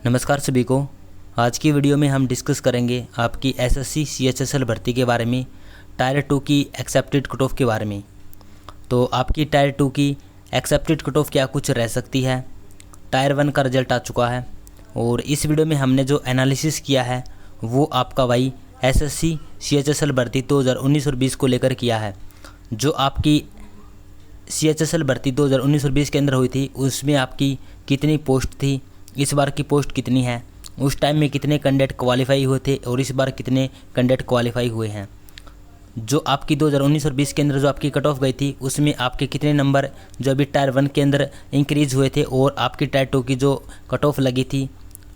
नमस्कार सभी को। आज की वीडियो में हम डिस्कस करेंगे आपकी एसएससी सीएचएसएल भर्ती के बारे में, टायर 2 की एक्सेप्टेड कट ऑफ के बारे में। तो आपकी टायर 2 की एक्सेप्टेड कट ऑफ क्या कुछ रह सकती है। टायर 1 का रिजल्ट आ चुका है और इस वीडियो में हमने जो एनालिसिस किया है वो आपका भाई एसएससी सीएचएसएल भर्ती 2019 और 20 को लेकर किया है। जो आपकी सीएचएसएल भर्ती 2019 और 20 के अंदर हुई थी उसमें आपकी कितनी पोस्ट थी, इस बार की पोस्ट कितनी है, उस टाइम में कितने कैंडिडेट क्वालिफाई हुए थे और इस बार कितने कैंडिडेट क्वालिफाई हुए हैं। जो आपकी 2019 और 20 के अंदर जो आपकी कट ऑफ गई थी उसमें आपके कितने नंबर जो अभी टायर 1 के अंदर इंक्रीज़ हुए थे और आपकी टायर 2 की जो कट ऑफ लगी थी,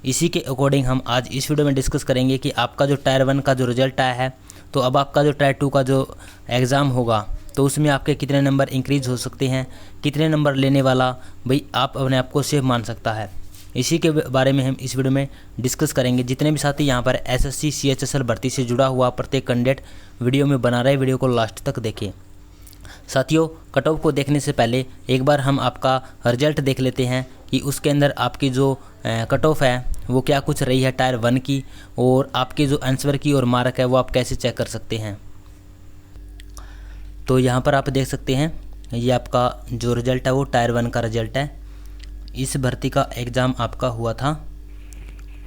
इसी के अकॉर्डिंग हम आज इस वीडियो में डिस्कस करेंगे कि आपका जो टायर 1 का जो रिजल्ट आया है, तो अब आपका जो टायर 2 का जो एग्ज़ाम होगा तो उसमें आपके कितने नंबर इंक्रीज़ हो सकते हैं, कितने नंबर लेने वाला भाई आप अपने आप को सेफ मान सकता है। इसी के बारे में हम इस वीडियो में डिस्कस करेंगे। जितने भी साथी यहाँ पर एसएससी सीएचएसएल भर्ती से जुड़ा हुआ प्रत्येक कैंडिडेट वीडियो में बना रहे, वीडियो को लास्ट तक देखें। साथियों, कट ऑफ को देखने से पहले एक बार हम आपका रिजल्ट देख लेते हैं कि उसके अंदर आपकी जो कट ऑफ है वो क्या कुछ रही है टायर 1 की, और आपके जो आंसर की और मार्क है वो आप कैसे चेक कर सकते हैं। तो यहाँ पर आप देख सकते हैं ये आपका जो रिजल्ट है वो टायर 1 का रिजल्ट है। इस भर्ती का एग्ज़ाम आपका हुआ था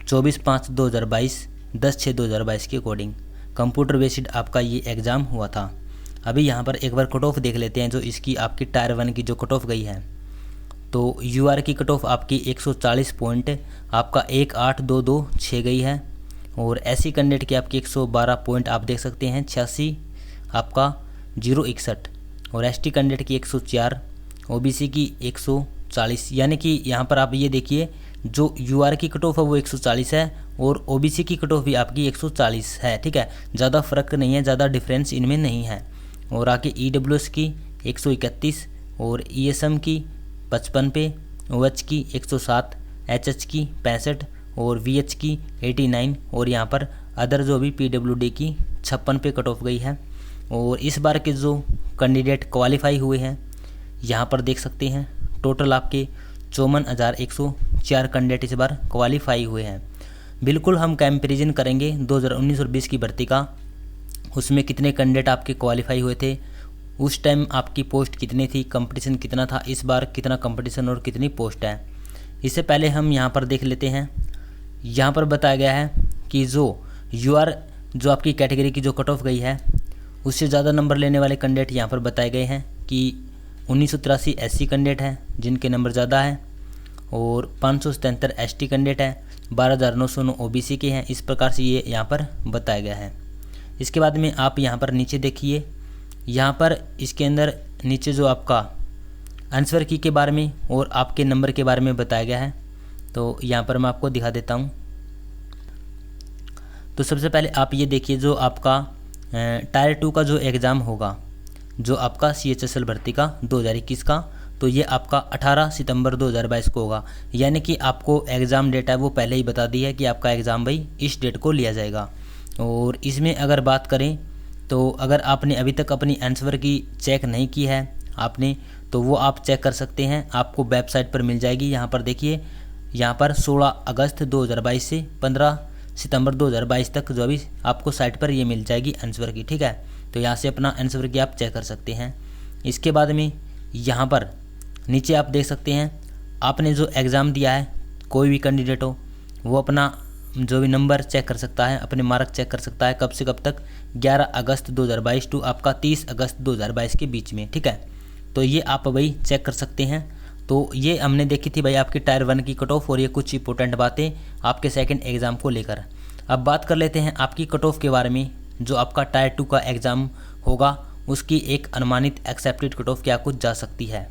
24/5/2022, 10/6/2022 के अकॉर्डिंग कंप्यूटर बेस्ड आपका ये एग्ज़ाम हुआ था। अभी यहाँ पर एक बार कट ऑफ देख लेते हैं जो इसकी आपकी टायर 1 की जो कट ऑफ गई है। तो यूआर की कट ऑफ आपकी 140 पॉइंट आपका 1822 गई है, और एससी कैंडिडेट की आपकी 112 पॉइंट आप देख सकते हैं 86 आपका 061, और एसटी कैंडिडेट की 104, ओबीसी की 140। यानी कि यहाँ पर आप ये देखिए जो यूआर की कट ऑफ है वो 140 है और ओबीसी की कट ऑफ भी आपकी 140 है। ठीक है, ज़्यादा फ़र्क नहीं है, ज़्यादा डिफरेंस इनमें नहीं है। और आगे ईडब्ल्यूएस की 131 और ईएसएम की 55 पे, ओएच की 107, एचएच की 65 और वीएच की 89, और यहाँ पर अदर जो भी पीडब्ल्यूडी की 56 पे कट ऑफ गई है। और इस बार के जो कैंडिडेट क्वालिफाई हुए हैं यहाँ पर देख सकते हैं टोटल आपके 54,104 कैंडिडेट इस बार क्वालिफाई हुए हैं। बिल्कुल हम कंपैरिजन करेंगे 2019 और 20 की भर्ती का, उसमें कितने कैंडिडेट आपके क्वालिफाई हुए थे, उस टाइम आपकी पोस्ट कितनी थी, कंपटीशन कितना था, इस बार कितना कंपटीशन और कितनी पोस्ट है। इससे पहले हम यहाँ पर देख लेते हैं। यहाँ पर बताया गया है कि जो यूआर जो आपकी कैटेगरी की जो कट ऑफ गई है उससे ज़्यादा नंबर लेने वाले कैंडिडेट यहाँ पर बताए गए हैं कि 1983 एससी कैंडिडेट हैं जिनके नंबर ज़्यादा हैं, और 577 एसटी कैंडिडेट हैं, 12,909 ओबीसी के हैं। इस प्रकार से ये यहाँ पर बताया गया है। इसके बाद में आप यहाँ पर नीचे देखिए, यहाँ पर इसके अंदर नीचे जो आपका आंसर की के बारे में और आपके नंबर के बारे में बताया गया है। तो यहाँ पर मैं आपको दिखा देता हूँ। तो सबसे पहले आप ये देखिए जो आपका टायर 2 का जो एग्ज़ाम होगा, जो आपका सीएचएसएल भर्ती का 2021 का, तो ये आपका 18 सितंबर 2022 को होगा। यानी कि आपको एग्ज़ाम डेट है वो पहले ही बता दी है कि आपका एग्ज़ाम भाई इस डेट को लिया जाएगा। और इसमें अगर बात करें तो अगर आपने अभी तक अपनी आंसर की चेक नहीं की है आपने, तो वो आप चेक कर सकते हैं, आपको वेबसाइट पर मिल जाएगी। यहाँ पर देखिए, यहाँ पर 16 अगस्त 2022 से 15 सितंबर 2022 तक जो अभी आपको साइट पर ये मिल जाएगी आंसर की। ठीक है, तो यहाँ से अपना आंसर की आप चेक कर सकते हैं। इसके बाद में यहाँ पर नीचे आप देख सकते हैं आपने जो एग्ज़ाम दिया है, कोई भी कैंडिडेट हो वो अपना जो भी नंबर चेक कर सकता है, अपने मार्क चेक कर सकता है। कब से कब तक? 11 अगस्त 2022 टू आपका 30 अगस्त 2022 के बीच में। ठीक है, तो ये आप भाई चेक कर सकते हैं। तो ये हमने देखी थी भाई आपकी टायर 1 की कट ऑफ, और ये कुछ इंपॉर्टेंट बातें आपके सेकंड एग्ज़ाम को लेकर। अब बात कर लेते हैं आपकी कट ऑफ के बारे में। जो आपका टायर 2 का एग्ज़ाम होगा उसकी एक अनुमानित एक्सेप्टेड कट ऑफ क्या कुछ जा सकती है।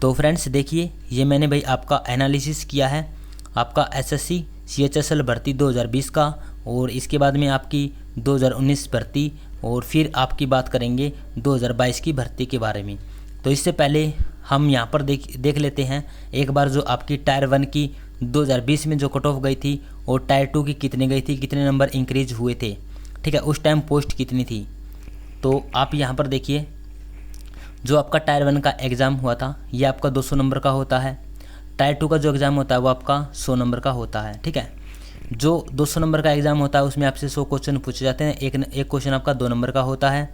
तो फ्रेंड्स देखिए, ये मैंने भाई आपका एनालिसिस किया है आपका एसएससी सीएचएसएल भर्ती 2020 का, और इसके बाद में आपकी 2019 भर्ती, और फिर आपकी बात करेंगे 2022 की भर्ती के बारे में। तो इससे पहले हम यहाँ पर देख लेते हैं एक बार जो आपकी टायर 1 की 2020 में जो कट ऑफ गई थी और टायर 2 की कितनी गई थी, कितने नंबर इंक्रीज हुए थे। ठीक है, उस टाइम पोस्ट कितनी थी। तो आप यहाँ पर देखिए जो आपका टायर 1 का एग्ज़ाम हुआ था ये आपका 200 नंबर का होता है। टायर 2 का जो एग्ज़ाम होता है वो आपका 100 नंबर का होता है, ठीक है। जो 200 नंबर का एग्ज़ाम होता है उसमें आपसे 100 क्वेश्चन पूछे जाते हैं, एक क्वेश्चन आपका 2 नंबर का होता है,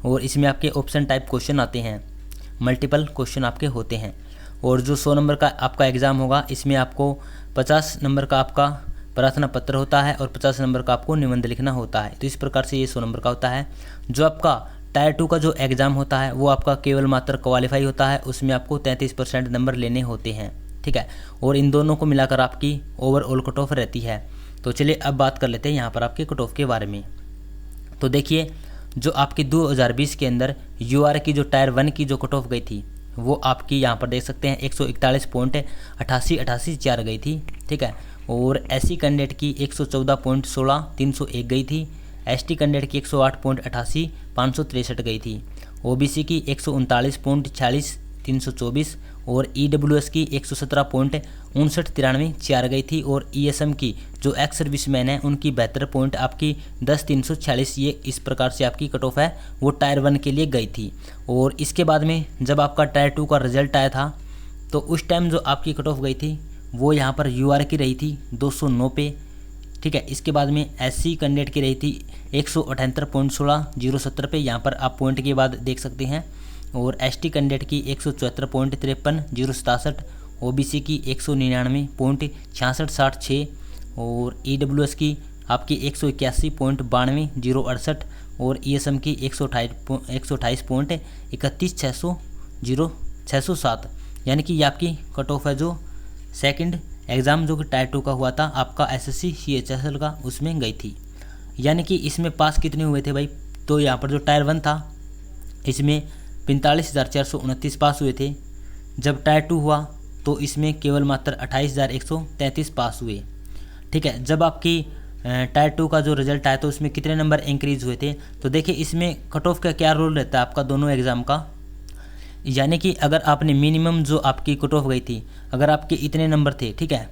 और इसमें आपके ऑप्शन टाइप क्वेश्चन आते हैं, मल्टीपल क्वेश्चन आपके होते हैं। और जो 100 नंबर का आपका एग्ज़ाम होगा इसमें आपको 50 नंबर का आपका प्रार्थना पत्र होता है और 50 नंबर का आपको निबंध लिखना होता है। तो इस प्रकार से ये 100 नंबर का होता है। जो आपका टायर 2 का जो एग्ज़ाम होता है वो आपका केवल मात्र क्वालिफाई होता है, उसमें आपको 33% नंबर लेने होते हैं, ठीक है। और इन दोनों को मिलाकर आपकी ओवरऑल कट ऑफ रहती है। तो चलिए अब बात कर लेते हैं यहाँ पर आपके कट ऑफ के बारे में। तो देखिए, जो आपकी 2020 के अंदर UR की जो टायर 1 की जो कट ऑफ गई थी वो आपकी यहाँ पर देख सकते हैं 141.88 गई थी, ठीक है। और SC कैंडिडेट की 114.16 301 गई थी, ST कैंडिडेट की 108.88 563 गई थी, OBC की 139.46 324 और EWS की 117.59 4 गई थी, और ESM की जो एक्स सर्विसमैन है उनकी 72 पॉइंट आपकी 10 346, ये इस प्रकार से आपकी कट ऑफ है वो टायर 1 के लिए गई थी। और इसके बाद में जब आपका टायर 2 का रिजल्ट आया था तो उस टाइम जो आपकी कट ऑफ गई थी वो यहाँ पर UR की रही थी 209 पे, ठीक है। इसके बाद में SC कैंडिडेट की रही थी 178.16 070 पे, यहाँ पर आप पॉइंट के बाद देख सकते हैं। और ST कैंडिडेट की 174.53 067, OBC की 199.66 66 और EWS की आपकी 181.92 068 और ESM की 128.31 607, यानी कि ये आपकी कट ऑफ है जो सेकंड एग्ज़ाम जो कि टायर 2 का हुआ था आपका SSC CHSL का, उसमें गई थी। यानी कि इसमें पास कितने हुए थे भाई, तो यहाँ पर जो टायर 1 था इसमें 45,429 पास हुए थे। जब टायर 2 हुआ तो इसमें केवल मात्र 28,133 पास हुए, ठीक है। जब आपकी टायर 2 का जो रिजल्ट आया तो उसमें कितने नंबर इंक्रीज हुए थे, तो देखिए इसमें कट ऑफ का क्या रोल रहता है आपका दोनों एग्ज़ाम का। यानी कि अगर आपने मिनिमम जो आपकी कट ऑफ गई थी अगर आपके इतने नंबर थे, ठीक है,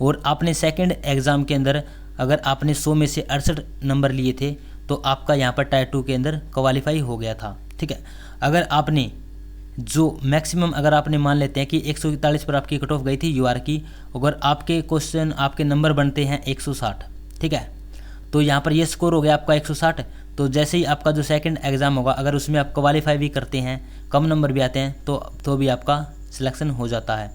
और आपने सेकंड एग्ज़ाम के अंदर अगर आपने 100 में से 68 नंबर लिए थे तो आपका यहाँ पर टायर 2 के अंदर क्वालिफाई हो गया था, ठीक है। अगर आपने जो मैक्सिमम अगर आपने मान लेते हैं कि 141 पर आपकी कट ऑफ गई थी UR की, अगर आपके क्वेश्चन आपके नंबर बनते हैं 160, ठीक है, तो यहाँ पर ये स्कोर हो गया आपका 160। तो जैसे ही आपका जो सेकंड एग्ज़ाम होगा अगर उसमें आप क्वालिफाई भी करते हैं, कम नंबर भी आते हैं तो भी आपका सिलेक्शन हो जाता है।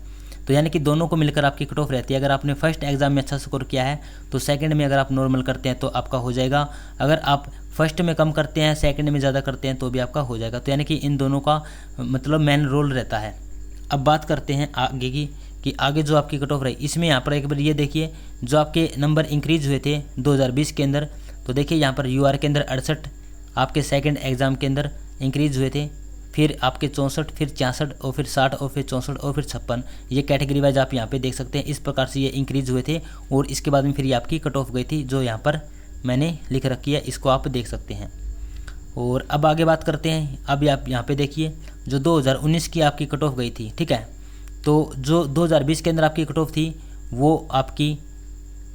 तो यानी कि दोनों को मिलकर आपकी कट ऑफ रहती है। अगर आपने फर्स्ट एग्ज़ाम में अच्छा स्कोर किया है तो सेकंड में अगर आप नॉर्मल करते हैं तो आपका हो जाएगा, अगर आप फर्स्ट में कम करते हैं सेकंड में ज़्यादा करते हैं तो भी आपका हो जाएगा। तो यानी कि इन दोनों का मतलब मेन रोल रहता है। अब बात करते हैं आगे की कि आगे जो आपकी कट ऑफ रही, इसमें यहाँ पर एक बार ये देखिए जो आपके नंबर इंक्रीज हुए थे 2020 के अंदर, तो देखिए यहाँ पर UR के अंदर 68 आपके सेकंड एग्ज़ाम के अंदर इंक्रीज हुए थे, फिर आपके 64, फिर 66 और फिर 60 और फिर 64 और फिर 56, ये कैटेगरी वाइज आप यहाँ पे देख सकते हैं। इस प्रकार से ये इंक्रीज हुए थे और इसके बाद में फिर ये आपकी कट ऑफ गई थी जो यहाँ पर मैंने लिख रखी है, इसको आप देख सकते हैं। और अब आगे बात करते हैं। अब आप यहाँ पे देखिए जो 2019 की आपकी कट ऑफ गई थी, ठीक है, तो जो 2020 के अंदर आपकी कट ऑफ थी वो आपकी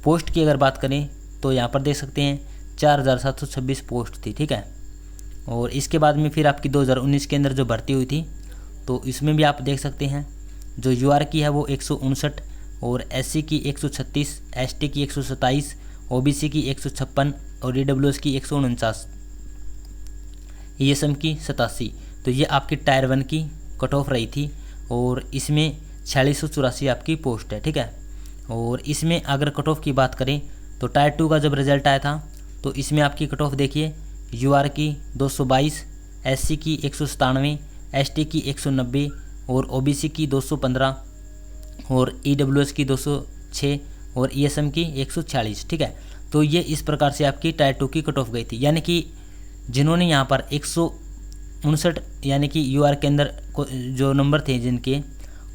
पोस्ट की अगर बात करें तो यहाँ पर देख सकते हैं 4726 पोस्ट थी, ठीक है। और इसके बाद में फिर आपकी 2019 के अंदर जो भर्ती हुई थी तो इसमें भी आप देख सकते हैं जो UR की है वो 159 और SC की 136, ST की 127, OBC की 156 और EWS की 149, ESM की 87। तो ये आपकी टायर 1 की कट ऑफ रही थी और इसमें 4684 आपकी पोस्ट है, ठीक है। और इसमें अगर कट ऑफ की बात करें तो टायर 2 का जब रिजल्ट आया था तो इसमें आपकी कट ऑफ देखिए UR की 222, SC की 197, ST की 190 और OBC की 215 और EWS की 206 और ESM की 146, ठीक है। तो ये इस प्रकार से आपकी टायर 2 की कट ऑफ गई थी। यानी कि जिन्होंने यहाँ पर 159 यानी कि UR के अंदर जो नंबर थे जिनके,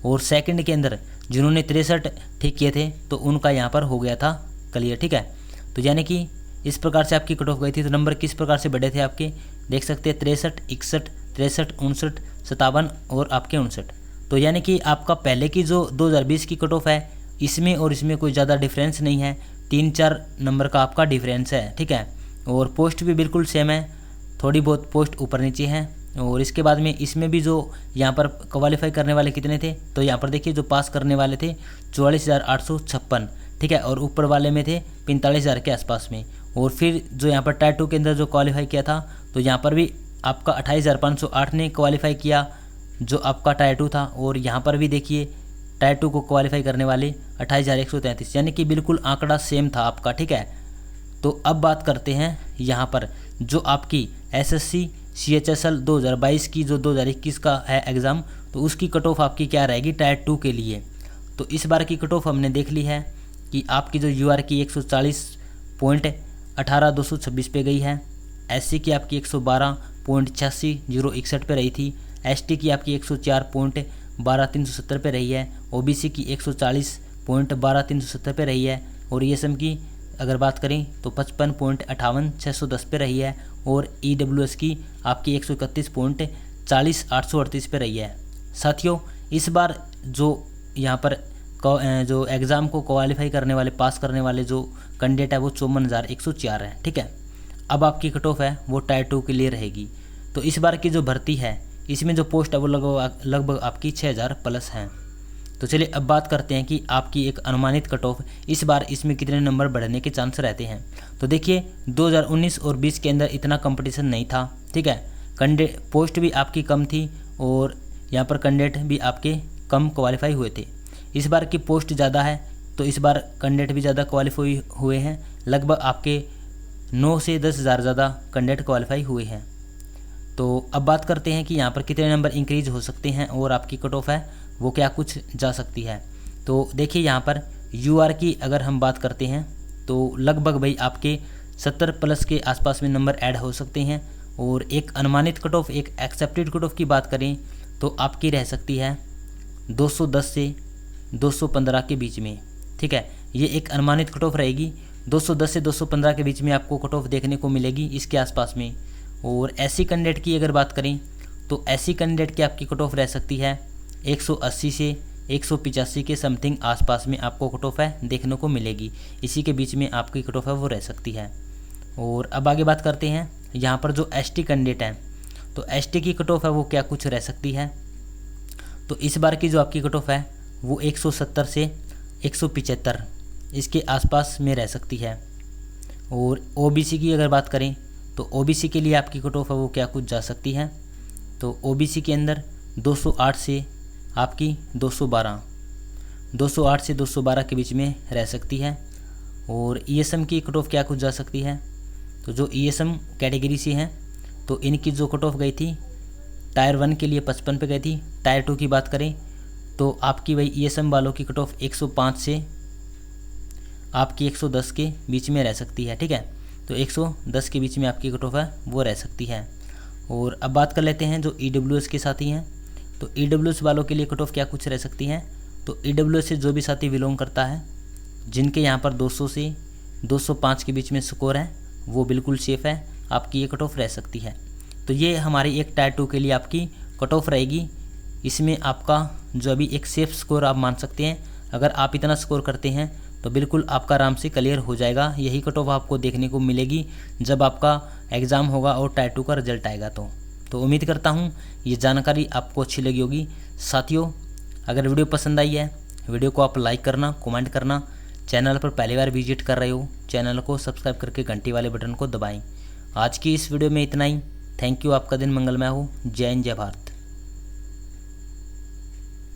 और सेकंड के अंदर जिन्होंने 63 ठीक किए थे तो उनका यहाँ पर हो गया था क्लियर, ठीक है। तो यानी कि इस प्रकार से आपकी कट ऑफ गई थी। तो नंबर किस प्रकार से बढ़े थे आपके देख सकते हैं 63, 61, 63, 59, 57 और आपके 59। तो यानी कि आपका पहले की जो 2020 की कट ऑफ है इसमें और इसमें कोई ज़्यादा डिफरेंस नहीं है, 3-4 नंबर का आपका डिफरेंस है, ठीक है। और पोस्ट भी बिल्कुल सेम है, थोड़ी बहुत पोस्ट ऊपर नीचे हैं और इसके बाद में इसमें भी जो यहाँ पर क्वालिफाई करने वाले कितने थे, तो यहाँ पर देखिए जो पास करने वाले थे 44,856, ठीक है, और ऊपर वाले में थे 45,000 के आसपास में। और फिर जो यहाँ पर टायर 2 के अंदर जो क्वालिफाई किया था, तो यहाँ पर भी आपका 28,508 ने क्वालिफाई किया जो आपका टायर 2 था। और यहाँ पर भी देखिए टायर 2 को क्वालिफाई करने वाले 28,133, यानी कि बिल्कुल आंकड़ा सेम था आपका, ठीक है। तो अब बात करते हैं यहाँ पर जो आपकी SSC CHSL 2022 की जो 2021 का है एग्ज़ाम, तो उसकी कट ऑफ आपकी क्या रहेगी टायर 2 के लिए। तो इस बार की कट ऑफ हमने देख ली है कि आपकी जो UR की 140.18,226 पे गई है, SC की आपकी 112.86,061 पे रही थी, ST की आपकी 104.12,370 पे रही है, OBC की 140.12,370 पे रही है, और ESM की अगर बात करें तो 55.58,610 पे रही है, और EWS की आपकी 131.40,838 पे रही है। साथियों, इस बार जो यहाँ पर जो एग्ज़ाम को क्वालिफाई करने वाले, पास करने वाले जो कैंडिडेट है वो 54,104 है, ठीक है। अब आपकी कट ऑफ है वो टायर 2 के लिए रहेगी। तो इस बार की जो भर्ती है इसमें जो पोस्ट है वो लगभग आपकी 6,000 प्लस हैं। तो चलिए अब बात करते हैं कि आपकी एक अनुमानित कट ऑफ इस बार इसमें कितने नंबर बढ़ने के चांस रहते हैं। तो देखिए 2019 और 20 के अंदर इतना कंपटीशन नहीं था, ठीक है, पोस्ट भी आपकी कम थी और यहाँ पर कैंडिडेट भी आपके कम क्वालिफाई हुए थे। इस बार की पोस्ट ज़्यादा है तो इस बार कैंडिडेट भी ज़्यादा क्वालिफाई हुए हैं, लगभग आपके 9 से 10,000 ज़्यादा कैंडिडेट क्वालिफाई हुए हैं। तो अब बात करते हैं कि यहाँ पर कितने नंबर इंक्रीज हो सकते हैं और आपकी कट ऑफ है वो क्या कुछ जा सकती है। तो देखिए यहाँ पर UR की अगर हम बात करते हैं तो लगभग भाई आपके 70 प्लस के आसपास में नंबर ऐड हो सकते हैं। और एक अनुमानित कट ऑफ, एक एक्सेप्टेड कट ऑफ की बात करें तो आपकी रह सकती है 210 से 215 के बीच में, ठीक है। ये एक अनुमानित कट ऑफ रहेगी, 210 से 215 के बीच में आपको कट ऑफ देखने को मिलेगी इसके आसपास में। और SC कैंडिडेट की अगर बात करें तो SC कैंडिडेट की आपकी कट ऑफ रह सकती है 180 से 185 के समथिंग आसपास में आपको कट ऑफ है देखने को मिलेगी, इसी के बीच में आपकी कट ऑफ है वो रह सकती है। और अब आगे बात करते हैं यहाँ पर जो ST कैंडिडेट हैं, तो ST की कट ऑफ है वो क्या कुछ रह सकती है। तो इस बार की जो आपकी कट ऑफ है वो 170 से 175 इसके आसपास में रह सकती है। और OBC की अगर बात करें तो OBC के लिए आपकी कट ऑफ है वो क्या कुछ जा सकती है। तो OBC के अंदर 208 से आपकी 208 से 212 के बीच में रह सकती है। और ESM की कट ऑफ क्या कुछ जा सकती है। तो जो ESM कैटेगरी से हैं तो इनकी जो कट ऑफ गई थी टायर 1 के लिए 55 पे गई थी। टायर 2 की बात करें तो आपकी वही ESM वालों की कट ऑफ 105 से आपकी 110 के बीच में रह सकती है, ठीक है। तो 110 के बीच में आपकी कट ऑफ है वो रह सकती है। और अब बात कर लेते हैं जो EWS के साथी हैं, तो EWS वालों के लिए कट ऑफ क्या कुछ रह सकती है। तो EWS से जो भी साथी बिलोंग करता है, जिनके यहाँ पर 200 से 205 के बीच में स्कोर है, वो बिल्कुल सेफ़ है, आपकी ये कट ऑफ रह सकती है। तो ये हमारी एक टायर 2 के लिए आपकी कट ऑफ रहेगी। इसमें आपका जो अभी एक सेफ स्कोर आप मान सकते हैं, अगर आप इतना स्कोर करते हैं तो बिल्कुल आपका आराम से क्लियर हो जाएगा। यही कट ऑफ आपको देखने को मिलेगी जब आपका एग्ज़ाम होगा और टायर 2 का रिजल्ट आएगा। तो उम्मीद करता हूँ ये जानकारी आपको अच्छी लगी होगी। साथियों, अगर वीडियो पसंद आई है, वीडियो को आप लाइक करना, कमेंट करना। चैनल पर पहली बार विजिट कर रहे हो, चैनल को सब्सक्राइब करके घंटी वाले बटन को दबाएं। आज की इस वीडियो में इतना ही। थैंक यू, आपका दिन मंगलमय हो। जय हिंद, जय भारत।